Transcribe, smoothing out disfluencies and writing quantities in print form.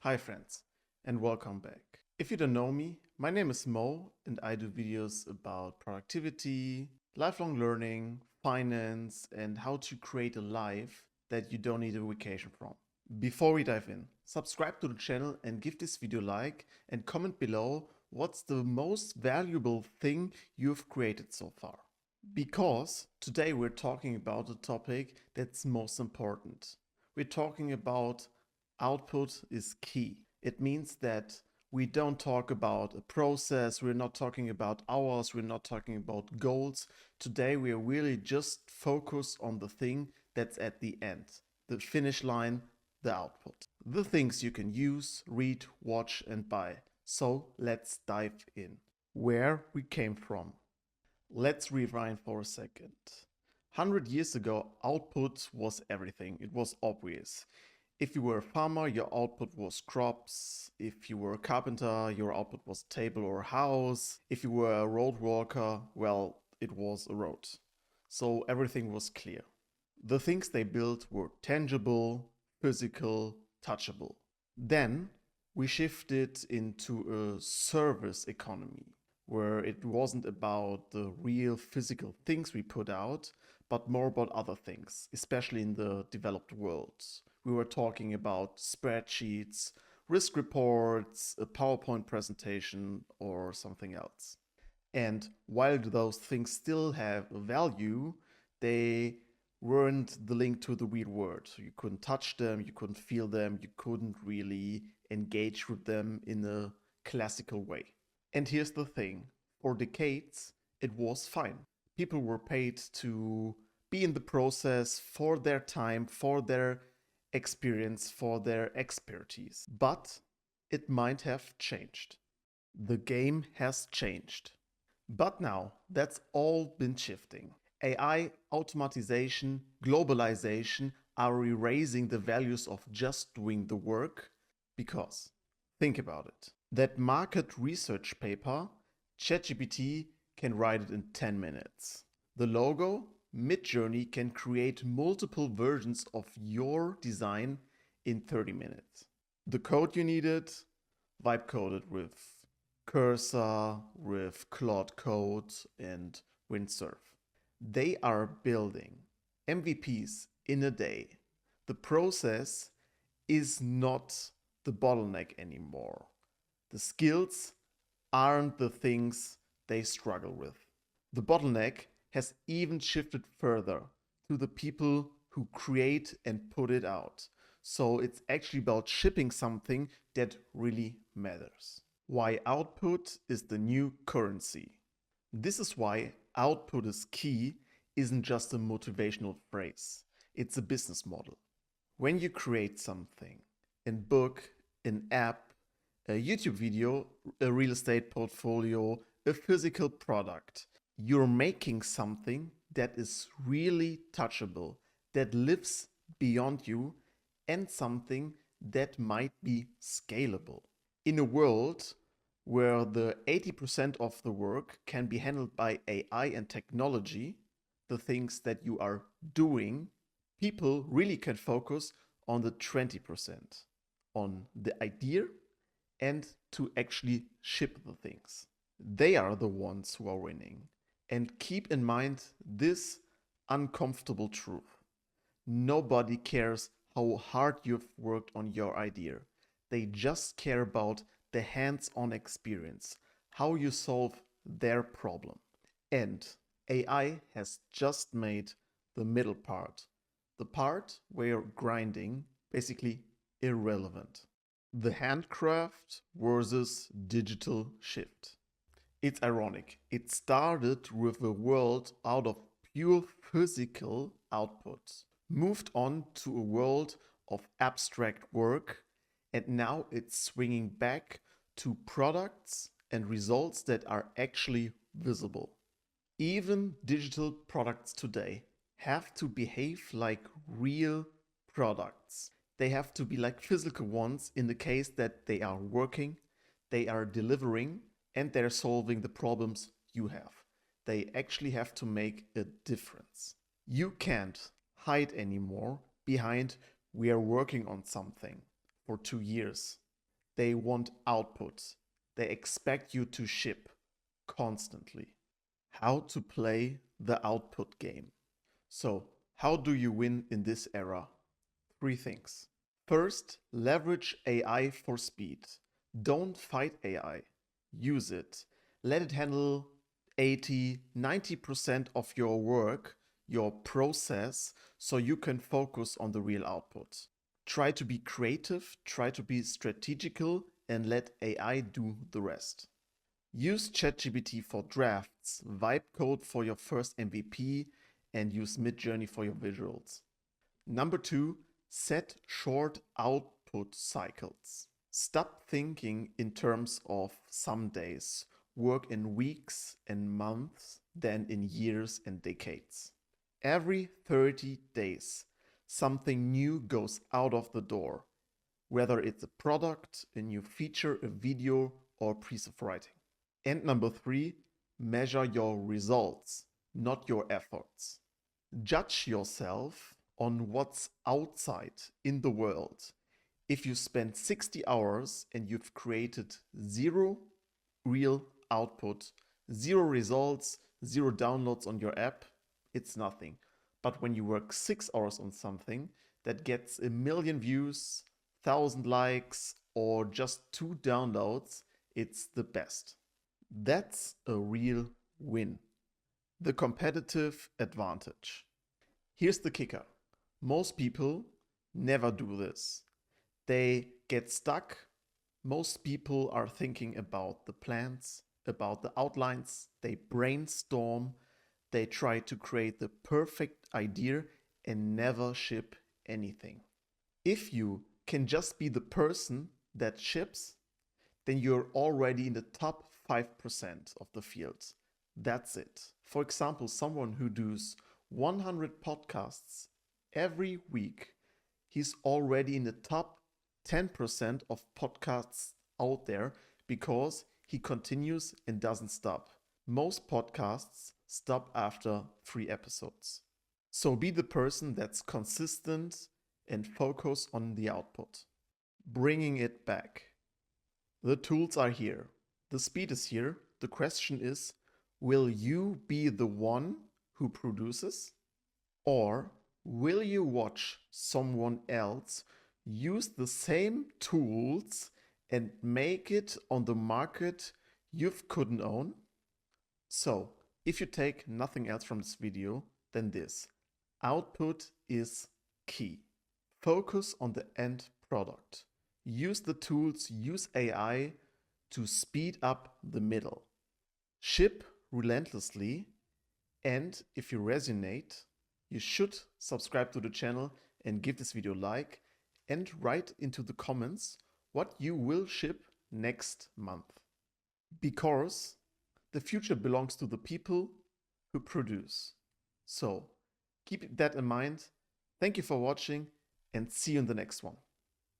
Hi friends, and welcome back. If you don't know me, my name is Mo and I do videos about productivity, lifelong learning, finance, and how to create a life that you don't need a vacation from. Before we dive in, subscribe to the channel and give this video a like and comment below what's the most valuable thing you've created so far. Because today we're talking about a topic that's most important. We're talking about output is key. It means that we don't talk about a process, we're not talking about hours, we're not talking about goals. Today we are really just focused on the thing that's at the end, the finish line, the output. The things you can use, read, watch, and buy. So let's dive in. Where we came from. Let's rewind for a second. 100 years ago, output was everything. It was obvious. If you were a farmer, your output was crops. If you were a carpenter, your output was a table or a house. If you were a road walker, well, it was a road. So everything was clear. The things they built were tangible, physical, touchable. Then we shifted into a service economy, where it wasn't about the real physical things we put out, but more about other things, especially in the developed world. We were talking about spreadsheets, risk reports, a PowerPoint presentation, or something else. And while those things still have a value, they weren't the link to the real world. You couldn't touch them, you couldn't feel them, you couldn't really engage with them in a classical way. And here's the thing, for decades, it was fine. People were paid to be in the process for their time, for their experience, for their expertise. But it might have changed. The game has changed. But now, that's all been shifting. AI, automatization, globalization are erasing the values of just doing the work because, think about it, that market research paper, ChatGPT can write it in 10 minutes. The logo, Midjourney can create multiple versions of your design in 30 minutes. The code you needed, vibe coded with Cursor, with Claude Code and Windsurf. They are building MVPs in a day. The process is not the bottleneck anymore. The skills aren't the things they struggle with. The bottleneck has even shifted further to the people who create and put it out. So it's actually about shipping something that really matters. Why output is the new currency. This is why output is key isn't just a motivational phrase. It's a business model. When you create something, a book, an app, a YouTube video, a real estate portfolio, a physical product, you're making something that is really touchable, that lives beyond you, and something that might be scalable. In a world where the 80% of the work can be handled by AI and technology, the things that you are doing, people really can focus on the 20%, on the idea and to actually ship the things. They are the ones who are winning. And keep in mind this uncomfortable truth. Nobody cares how hard you've worked on your idea. They just care about the hands-on experience, how you solve their problem. And AI has just made the middle part, the part where you're grinding, basically irrelevant. The handcraft versus digital shift. It's ironic. It started with a world out of pure physical outputs, moved on to a world of abstract work, and now it's swinging back to products and results that are actually visible. Even digital products today have to behave like real products. They have to be like physical ones in the case that they are working, they are delivering, and they're solving the problems you have. They actually have to make a difference. You can't hide anymore behind "we are working on something" for 2 years. They want output. They expect you to ship constantly. How to play the output game. So, how do you win in this era? 3 things. First, leverage AI for speed. Don't fight AI. Use it. Let it handle 80, 90% of your work, your process, so you can focus on the real output. Try to be creative, try to be strategical, and let AI do the rest. Use ChatGPT for drafts, vibe code for your first MVP, and use Midjourney for your visuals. Number 2, set short output cycles. Stop thinking in terms of some days. Work in weeks and months, then in years and decades. Every 30 days, something new goes out of the door, whether it's a product, a new feature, a video, or a piece of writing. And number 3, measure your results, not your efforts. Judge yourself on what's outside in the world. If you spend 60 hours and you've created 0 real output, 0 results, 0 downloads on your app, it's nothing. But when you work 6 hours on something that gets 1 million views, 1,000 likes, or just 2 downloads, it's the best. That's a real win. The competitive advantage. Here's the kicker. Most people never do this. They get stuck. Most people are thinking about the plans, about the outlines. They brainstorm. They try to create the perfect idea and never ship anything. If you can just be the person that ships, then you're already in the top 5% of the field. That's it. For example, someone who does 100 podcasts every week, he's already in the top 10% of podcasts out there because he continues and doesn't stop. Most podcasts stop after 3 episodes. So be the person that's consistent and focus on the output. Bringing it back. The tools are here. The speed is here. The question is, will you be the one who produces? Or will you watch someone else use the same tools and make it on the market you couldn't own? So, if you take nothing else from this video, then this. Output is key. Focus on the end product. Use the tools, use AI to speed up the middle. Ship relentlessly, and if you resonate, you should subscribe to the channel and give this video a like and write into the comments what you will ship next month. Because the future belongs to the people who produce. So keep that in mind. Thank you for watching and see you in the next one.